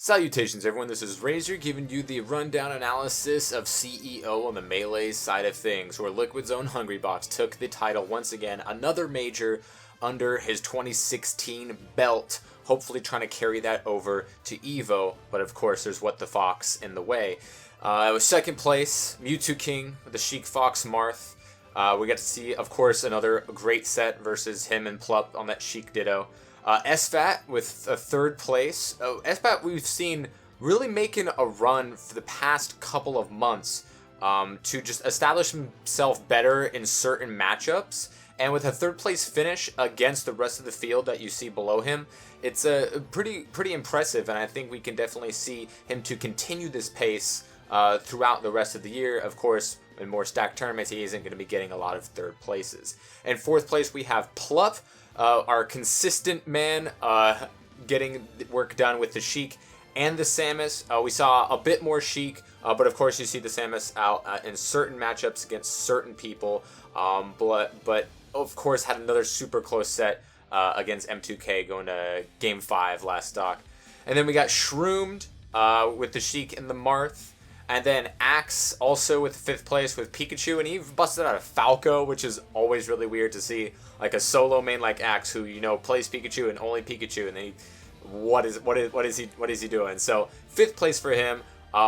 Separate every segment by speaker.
Speaker 1: Salutations everyone, this is Razor giving you the rundown analysis of CEO on the Melee side of things, where Liquid's own Hungrybox took the title once again, another major under his 2016 belt, hopefully trying to carry that over to EVO, but of course there's What the Fox in the way. It was second place, Mewtwo King with the Sheik Fox Marth. We got to see, of course, another great set versus him and Plup on that Sheik Ditto. SFAT with a third place. SFAT we've seen really making a run for the past couple of months to just establish himself better in certain matchups. And with a third place finish against the rest of the field that you see below him, it's pretty impressive. And I think we can definitely see him to continue this pace throughout the rest of the year. Of course, in more stacked tournaments, he isn't going to be getting a lot of third places. In fourth place, we have Plup. Our consistent man getting work done with the Sheik and the Samus. We saw a bit more Sheik, but of course you see the Samus out in certain matchups against certain people. But of course had another super close set against M2K going to Game 5 last stock. And then we got Shroomed with the Sheik and the Marth. And then Axe also with 5th place with Pikachu, and he busted out a Falco, which is always really weird to see, like a solo main like Axe who, you know, plays Pikachu and only Pikachu, and then what is he doing? So 5th place for him.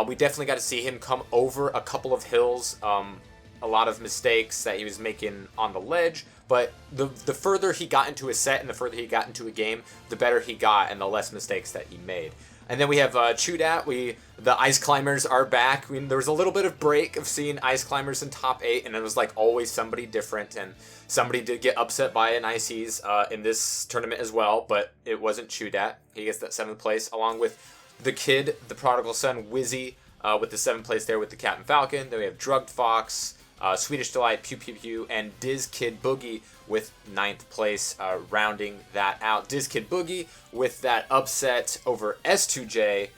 Speaker 1: We definitely got to see him come over a couple of hills, a lot of mistakes that he was making on the ledge, but the further he got into a set and the further he got into a game, the better he got and the less mistakes that he made. And then we have Chudat. The Ice Climbers are back. There was a little bit of break of seeing Ice Climbers in top 8, and it was like always somebody different. And somebody did get upset by an Ices in this tournament as well, but it wasn't Chudat. He gets that 7th place, along with the kid, the prodigal son, Wizzy, with the 7th place there with the Captain Falcon. Then we have Drugged Fox, Swedish Delight, Pew Pew Pew, and Diz Kid Boogie with 9th place, rounding that out. Diz Kid Boogie with that upset over S2J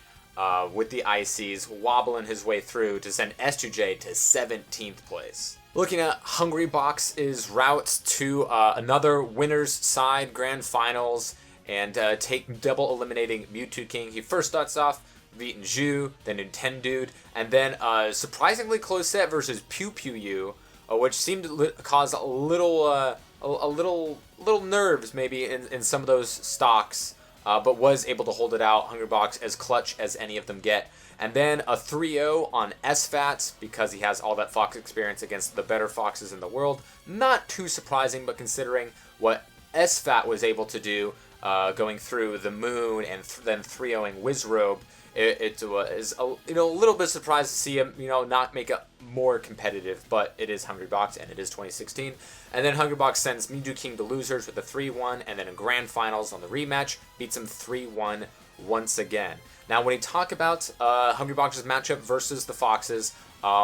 Speaker 1: with the ICs, wobbling his way through to send S2J to 17th place. Looking at Hungrybox's route to another winner's side grand finals and take double eliminating Mewtwo King. He first starts off beating Zhu, then Nintendude, and then a surprisingly close set versus Pew Pew U, which seemed to cause a little nerves maybe in some of those stocks, but was able to hold it out. Hungrybox as clutch as any of them get. And then a 3-0 on SFAT because he has all that Fox experience against the better Foxes in the world. Not too surprising, but considering what SFAT was able to do going through the Moon and then 3-0ing Wizrobe, it was a little bit surprised to see him not make it more competitive, but it is Hungrybox and it is 2016. And then Hungrybox sends Mewtwo King to losers with a 3-1, and then in grand finals on the rematch beats him 3-1 once again. Now when we talk about Hungrybox's matchup versus the Foxes,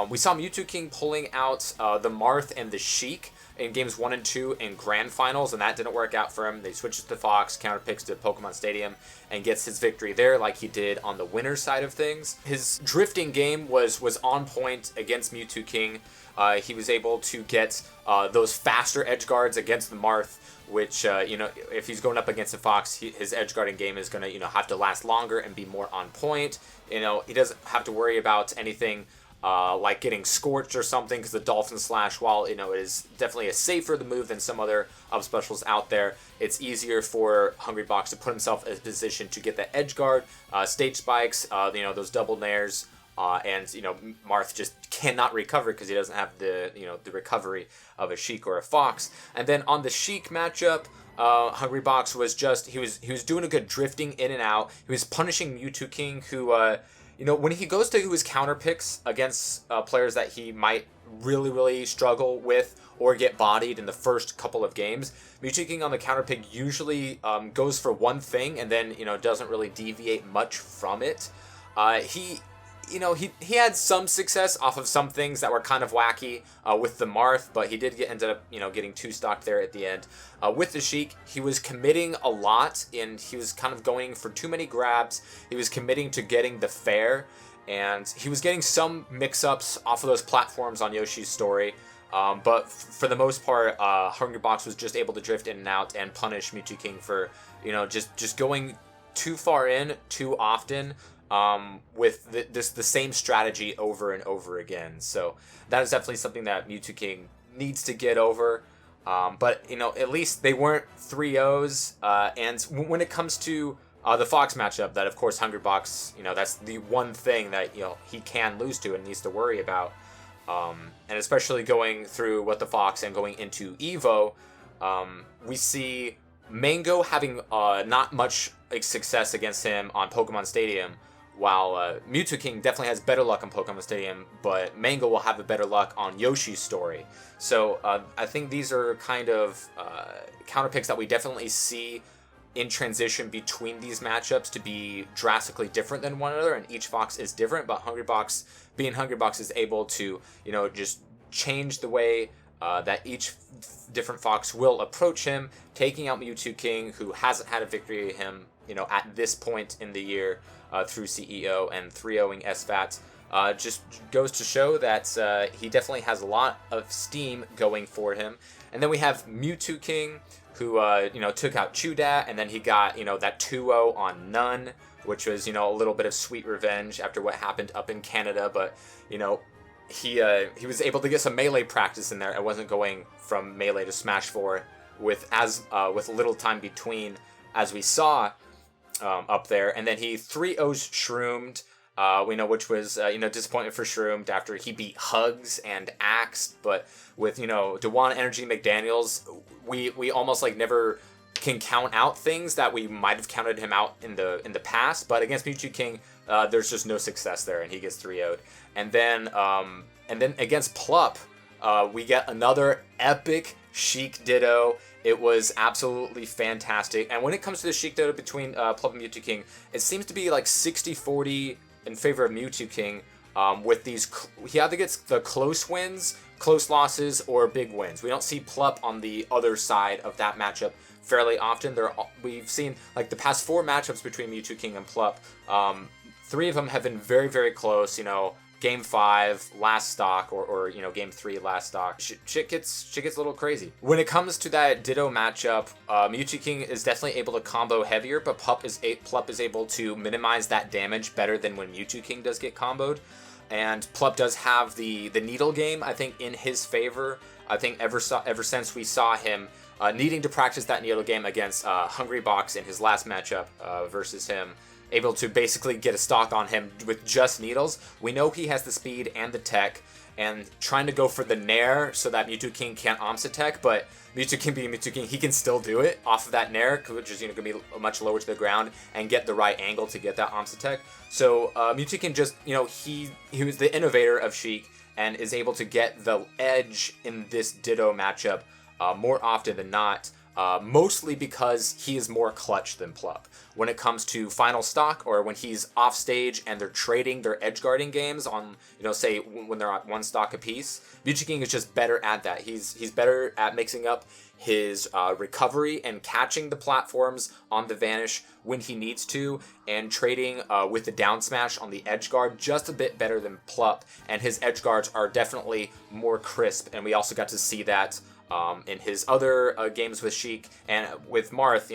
Speaker 1: we saw Mewtwo King pulling out the Marth and the Sheik in games 1 and 2 in grand finals, and that didn't work out for him. They switches to Fox, counterpicks to Pokemon Stadium, and gets his victory there like he did on the winner's side of things. His drifting game was on point against Mewtwo King. He was able to get those faster edge guards against the Marth, which, if he's going up against a Fox, his edge guarding game is going to, have to last longer and be more on point. He doesn't have to worry about anything like getting scorched or something, because the Dolphin Slash, while it is definitely a safer move than some other up specials out there, it's easier for Hungrybox to put himself in a position to get that edge guard, stage spikes, those double nairs, and Marth just cannot recover because he doesn't have the recovery of a Sheik or a Fox. And then on the Sheik matchup, Hungrybox was he was doing a good drifting in and out. He was punishing Mewtwo King, who when he goes to his counter picks against players that he might really struggle with or get bodied in the first couple of games, Mewtwo King on the counter pick usually goes for one thing and then doesn't really deviate much from it. He had some success off of some things that were kind of wacky with the Marth, but he did ended up getting 2 stock there at the end. With the Sheik, he was committing a lot, and he was kind of going for too many grabs. He was committing to getting the fair, and he was getting some mix-ups off of those platforms on Yoshi's Story. But for the most part, Hungrybox was just able to drift in and out and punish Mewtwo King for just going too far in too often with the same strategy over and over again. So that is definitely something that Mewtwo King needs to get over. But, at least they weren't 3-0s. And when it comes to the Fox matchup, that, of course, Hungrybox, that's the one thing that, he can lose to and needs to worry about. And especially going through what the Fox and going into Evo, we see Mango having not much success against him on Pokemon Stadium, while Mewtwo King definitely has better luck on Pokemon Stadium, but Mango will have a better luck on Yoshi's story. So I think these are kind of counterpicks that we definitely see in transition between these matchups to be drastically different than one another, and each Fox is different, but being Hungrybox is able to, just change the way that each different Fox will approach him, taking out Mewtwo King, who hasn't had a victory at him, at this point in the year through CEO and 3-0ing SVAT. Just goes to show that he definitely has a lot of steam going for him. And then we have Mewtwo King, who, took out Chudat, and then he got, that 2-0 on Nun, which was, a little bit of sweet revenge after what happened up in Canada, but, he was able to get some melee practice in there. It wasn't going from melee to Smash 4 with little time between, as we saw up there. And then he 3-0's Shroomed, which was, disappointment for Shroomed after he beat Hugs and Axed. But with, Dewan Energy McDaniels, we almost never can count out things that we might have counted him out in the past. But against Mewtwo King, there's just no success there, and he gets 3-0'd. And then against Plup, we get another epic Sheik Ditto. It was absolutely fantastic. And when it comes to the Sheik Ditto between Plup and Mewtwo King, it seems to be 60-40 in favor of Mewtwo King. With these, he either gets the close wins, close losses, or big wins. We don't see Plup on the other side of that matchup fairly often. We've seen the past 4 matchups between Mewtwo King and Plup. 3 of them have been very, very close. Game 5 last stock, or Game 3 last stock. Shit gets a little crazy. When it comes to that Ditto matchup, Mewtwo King is definitely able to combo heavier, but Plup is able to minimize that damage better than when Mewtwo King does get comboed. And Plup does have the needle game, I think, in his favor. I think ever since we saw him needing to practice that needle game against Hungrybox in his last matchup versus him, able to basically get a stock on him with just needles. We know he has the speed and the tech, and trying to go for the Nair so that Mewtwo King can't OMS attack, but Mewtwo King being Mewtwo King, he can still do it off of that Nair, which is going to be much lower to the ground, and get the right angle to get that OMS attack. So Mewtwo King just, he was the innovator of Sheik, and is able to get the edge in this Ditto matchup more often than not. Mostly because he is more clutch than Plup. When it comes to final stock, or when he's off stage and they're trading their edge guarding games on, say when they're at 1 stock apiece, Mewtwo King is just better at that. He's better at mixing up his recovery and catching the platforms on the Vanish when he needs to, and trading with the down smash on the edge guard just a bit better than Plup. And his edge guards are definitely more crisp, and we also got to see that in his other games with Sheik and with Marth.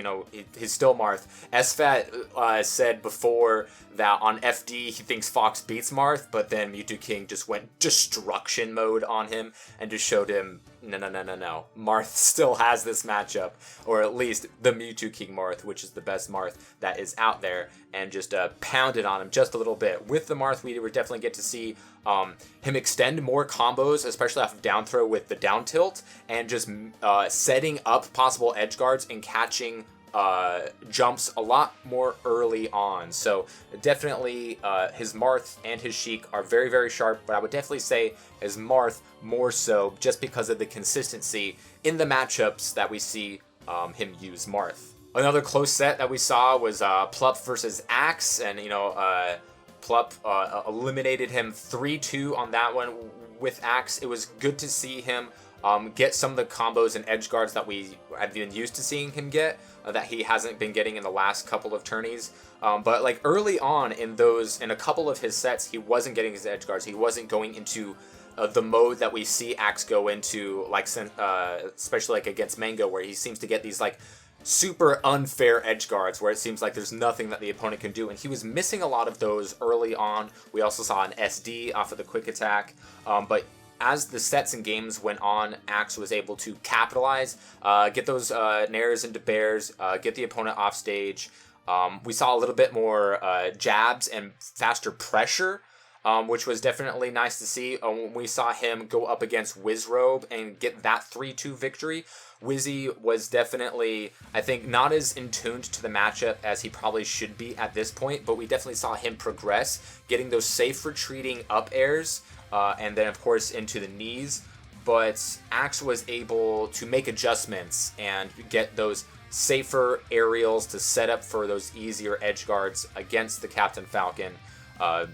Speaker 1: He's still Marth. SFAT said before that on FD he thinks Fox beats Marth, but then Mewtwo King just went destruction mode on him and just showed him, no. Marth still has this matchup, or at least the Mewtwo King Marth, which is the best Marth that is out there, and just pounded on him just a little bit. With the Marth, we would definitely get to see him extend more combos, especially off of down throw with the down tilt, and just setting up possible edge guards and catching jumps a lot more early on. So definitely his Marth and his Sheik are very, very sharp, but I would definitely say his Marth more so just because of the consistency in the matchups that we see him use Marth. Another close set that we saw was Plup versus Axe, and Plup eliminated him 3-2 on that one with Axe. It was good to see him get some of the combos and edge guards that we have been used to seeing him get, that he hasn't been getting in the last couple of tourneys. But early on in a couple of his sets, he wasn't getting his edge guards. He wasn't going into the mode that we see Axe go into, especially against Mango, where he seems to get these super unfair edge guards where it seems like there's nothing that the opponent can do, and he was missing a lot of those early on. We also saw an SD off of the quick attack, but as the sets and games went on, Axe was able to capitalize, get those nairs into bears, get the opponent off stage. We saw a little bit more jabs and faster pressure, which was definitely nice to see. When we saw him go up against Wizrobe and get that 3-2 victory, Wizzy was definitely, I think, not as in tuned to the matchup as he probably should be at this point, but we definitely saw him progress, getting those safe retreating up airs, and then, of course, into the knees. But Axe was able to make adjustments and get those safer aerials to set up for those easier edge guards against the Captain Falcon,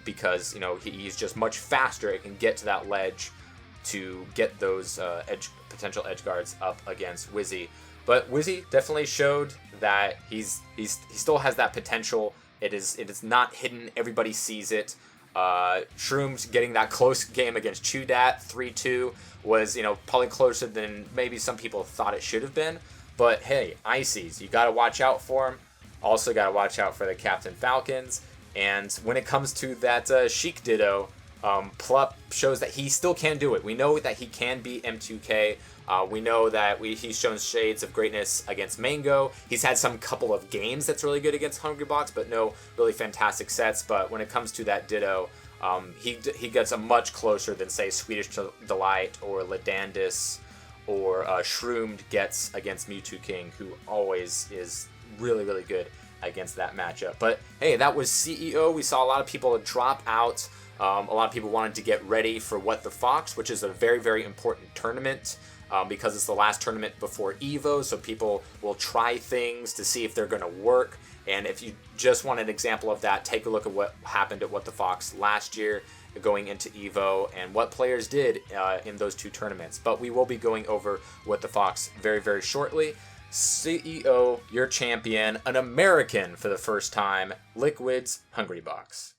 Speaker 1: because, you know, he's just much faster. It can get to that ledge to get those potential edge guards up against Wizzy. But Wizzy definitely showed that he still has that potential. It is not hidden. Everybody sees it. Shrooms getting that close game against Chudat 3-2 was, you know, probably closer than maybe some people thought it should have been. But hey, Ices, you got to watch out for him. Also got to watch out for the Captain Falcons. And when it comes to that Sheik Ditto, Plup shows that he still can do it. We know that he can beat M2K. We know that he's shown shades of greatness against Mango. He's had some couple of games that's really good against Hungrybox, but no really fantastic sets. But when it comes to that Ditto, he gets a much closer than, say, Swedish Delight or Ledandis or Shroomed gets against Mewtwo King, who always is really, really good against that matchup. But hey, that was CEO. We saw a lot of people drop out. A lot of people wanted to get ready for What the Fox, which is a very, very important tournament because it's the last tournament before EVO, so people will try things to see if they're going to work. And if you just want an example of that, take a look at what happened at What the Fox last year going into EVO and what players did in those two tournaments. But we will be going over What the Fox very, very shortly. CEO, your champion, an American for the first time, Liquid's Hungrybox.